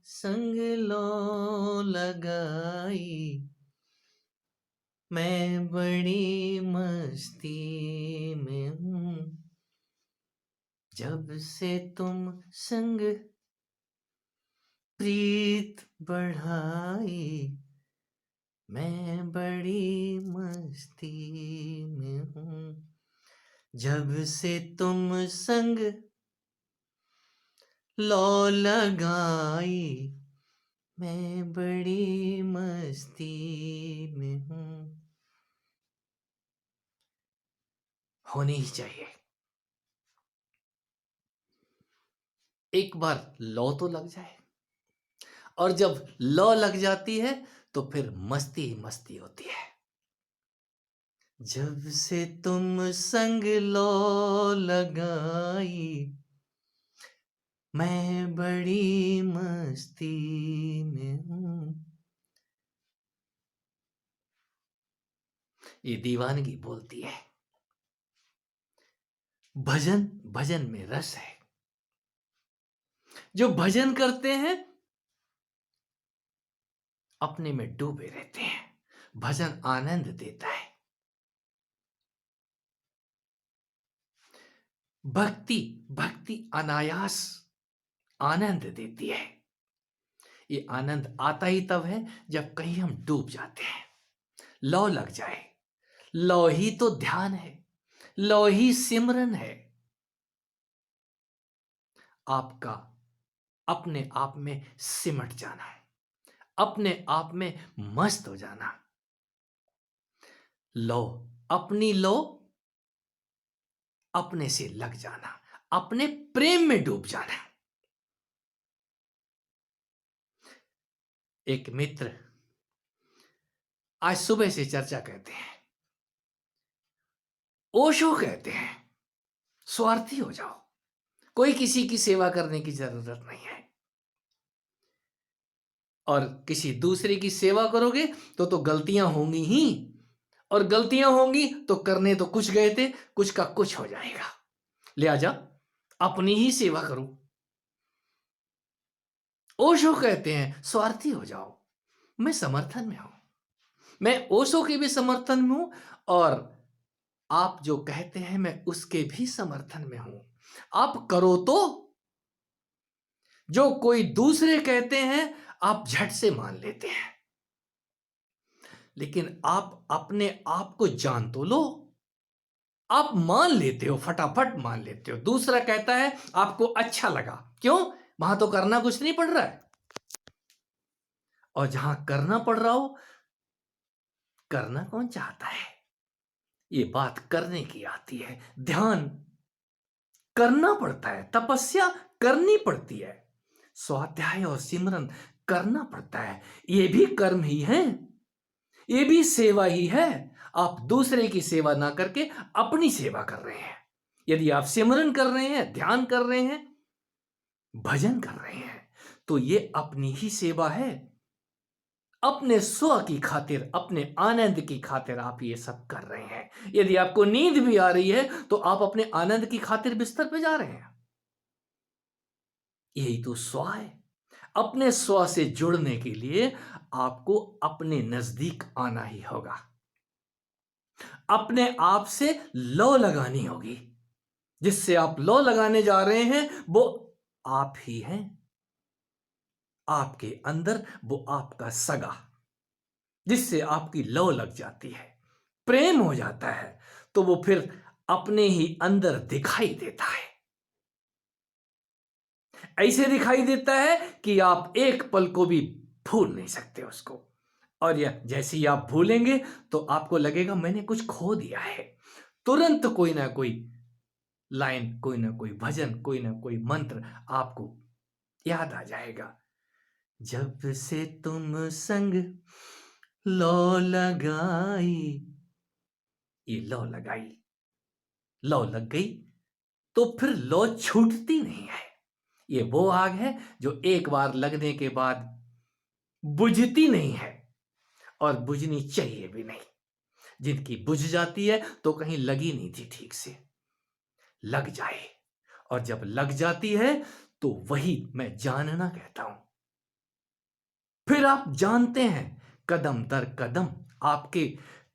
संग लो लगाई, मैं बड़ी मस्ती में हूँ। जब से तुम संग प्रीत बढ़ाई, मैं बड़ी मस्ती में हूँ। जब से तुम संग लो लगाई, मैं बड़ी मस्ती में हूँ। होनी ही चाहिए। एक बार लौ तो लग जाए, और जब लौ लग जाती है तो फिर मस्ती ही मस्ती होती है। जब से तुम संग लो लगाई, मैं बड़ी मस्ती में हूँ। ये दीवानगी बोलती है। भजन भजन में रस है। जो भजन करते हैं अपने में डूबे रहते हैं। भजन आनंद देता है। भक्ति भक्ति अनायास आनंद देती है। ये आनंद आता ही तब है जब कहीं हम डूब जाते हैं, लौ लग जाए। लौ ही तो ध्यान है, लौ ही सिमरन है। आपका अपने आप में सिमट जाना, अपने आप में मस्त हो जाना। लो, अपनी लो, अपने से लग जाना, अपने प्रेम में डूब जाना। एक मित्र आज सुबह से चर्चा करते हैं। ओशो कहते हैं स्वार्थी हो जाओ, कोई किसी की सेवा करने की जरूरत नहीं है। और किसी दूसरे की सेवा करोगे तो गलतियां होंगी ही, और गलतियां होंगी तो करने तो कुछ गए थे, कुछ का कुछ हो जाएगा। लिहाजा अपनी ही सेवा करो। ओशो कहते हैं स्वार्थी हो जाओ। मैं समर्थन में हूं, मैं ओशो के भी समर्थन में हूं, और आप जो कहते हैं मैं उसके भी समर्थन में हूं। आप करो तो। जो कोई दूसरे कहते हैं आप झट से मान लेते हैं, लेकिन आप अपने आप को जान तो लो। आप मान लेते हो, फटाफट मान लेते हो। दूसरा कहता है आपको अच्छा लगा, क्यों? वहां तो करना कुछ नहीं पड़ रहा है। और जहां करना पड़ रहा हो, करना कौन चाहता है? ये बात करने की आती है। ध्यान करना पड़ता है, तपस्या करनी पड़ती है, स्वाध्याय और सिमरन करना पड़ता है। ये भी कर्म ही है, ये भी सेवा ही है। आप दूसरे की सेवा ना करके अपनी सेवा कर रहे हैं। यदि आप सिमरन कर रहे हैं, ध्यान कर रहे हैं, भजन कर रहे हैं, तो ये अपनी ही सेवा है। अपने स्व की खातिर, अपने आनंद की खातिर आप ये सब कर रहे हैं। यदि आपको नींद भी आ रही है तो आप अपने आनंद की खातिर बिस्तर पे जा रहे हैं। यही तो स्व है। अपने स्व से जुड़ने के लिए आपको अपने नजदीक आना ही होगा, अपने आप से लौ लगानी होगी। जिससे आप लौ लगाने जा रहे हैं वो आप ही हैं। आपके अंदर वो आपका सगा, जिससे आपकी लौ लग जाती है, प्रेम हो जाता है, तो वो फिर अपने ही अंदर दिखाई देता है। ऐसे दिखाई देता है कि आप एक पल को भी भूल नहीं सकते उसको। और यह जैसे ही आप भूलेंगे तो आपको लगेगा मैंने कुछ खो दिया है। तुरंत कोई ना कोई लाइन, कोई ना कोई भजन, कोई ना कोई मंत्र आपको याद आ जाएगा। जब से तुम संग लो लगाई, ये लौ लगाई, लौ लग गई तो फिर लौ छूटती नहीं है। ये वो आग है जो एक बार लगने के बाद बुझती नहीं है, और बुझनी चाहिए भी नहीं। जिनकी बुझ जाती है तो कहीं लगी नहीं थी ठीक से, लग जाए। और जब लग जाती है तो वही मैं जानना कहता हूं। फिर आप जानते हैं कदम दर कदम आपके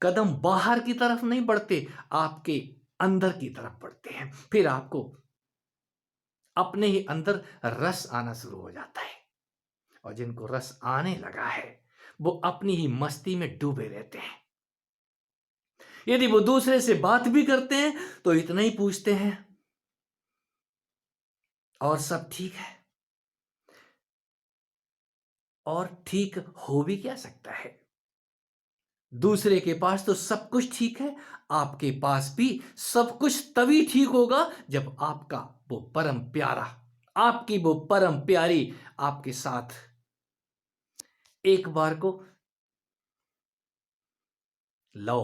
कदम बाहर की तरफ नहीं बढ़ते, आपके अंदर की तरफ बढ़ते हैं। फिर आपको अपने ही अंदर रस आना शुरू हो जाता है और जिनको रस आने लगा है, वो अपनी ही मस्ती में डूबे रहते हैं। यदि वो दूसरे से बात भी करते हैं, तो इतना ही पूछते हैं, और सब ठीक है? और ठीक हो भी क्या सकता है? दूसरे के पास तो सब कुछ ठीक है, आपके पास भी सब कुछ तभी ठीक होगा जब आपका वो परम प्यारा, आपकी वो परम प्यारी आपके साथ एक बार को लव,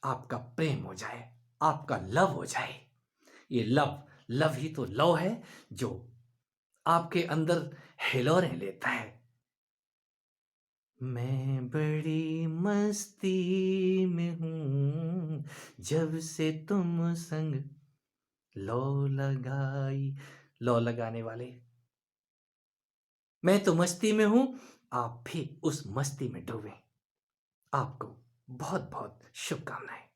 आपका प्रेम हो जाए, आपका लव हो जाए। ये लव, लव ही तो लव है जो आपके अंदर हिलोरें लेता है। मैं बड़ी मस्ती में हूँ, जब से तुम संग लौ लगाई। लौ लगाने वाले, मैं तो मस्ती में हूँ, आप भी उस मस्ती में डूबे। आपको बहुत बहुत शुभकामनाएं।